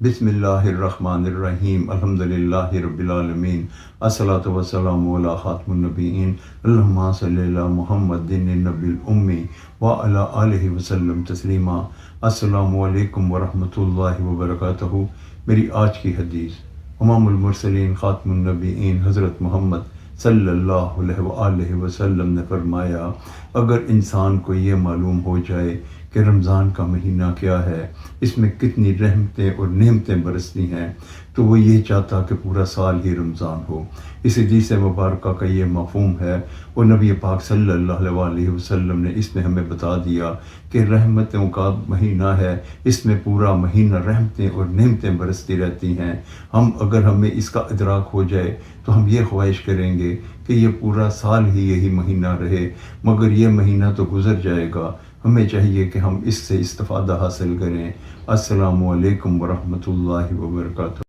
بسم اللہ الرحمن الرحیم الحمدللہ رب العالمین الصلاۃ والسلام علی خاتم النبیین اللہم صلی علی محمد النبی الامی وعلی آلہ وسلم تسلیما۔ السلام علیکم ورحمۃ اللہ وبرکاتہ۔ میری آج کی حدیث، امام المرسلین خاتم النبیین حضرت محمد صلی اللہ علیہ وآلہ وسلم نے فرمایا، اگر انسان کو یہ معلوم ہو جائے کہ رمضان کا مہینہ کیا ہے، اس میں کتنی رحمتیں اور نعمتیں برستی ہیں، تو وہ یہ چاہتا کہ پورا سال ہی رمضان ہو۔ اس حدیث مبارکہ کا یہ مفہوم ہے، اور نبی پاک صلی اللہ علیہ وآلہ وسلم نے اس میں ہمیں بتا دیا کہ رحمتوں کا مہینہ ہے، اس میں پورا مہینہ رحمتیں اور نعمتیں برستی رہتی ہیں۔ اگر ہمیں اس کا ادراک ہو جائے تو ہم یہ خواہش کریں گے کہ یہ پورا سال ہی یہی مہینہ رہے، مگر یہ مہینہ تو گزر جائے گا۔ ہمیں چاہیے کہ ہم اس سے استفادہ حاصل کریں۔ السلام علیکم ورحمۃ اللہ وبرکاتہ۔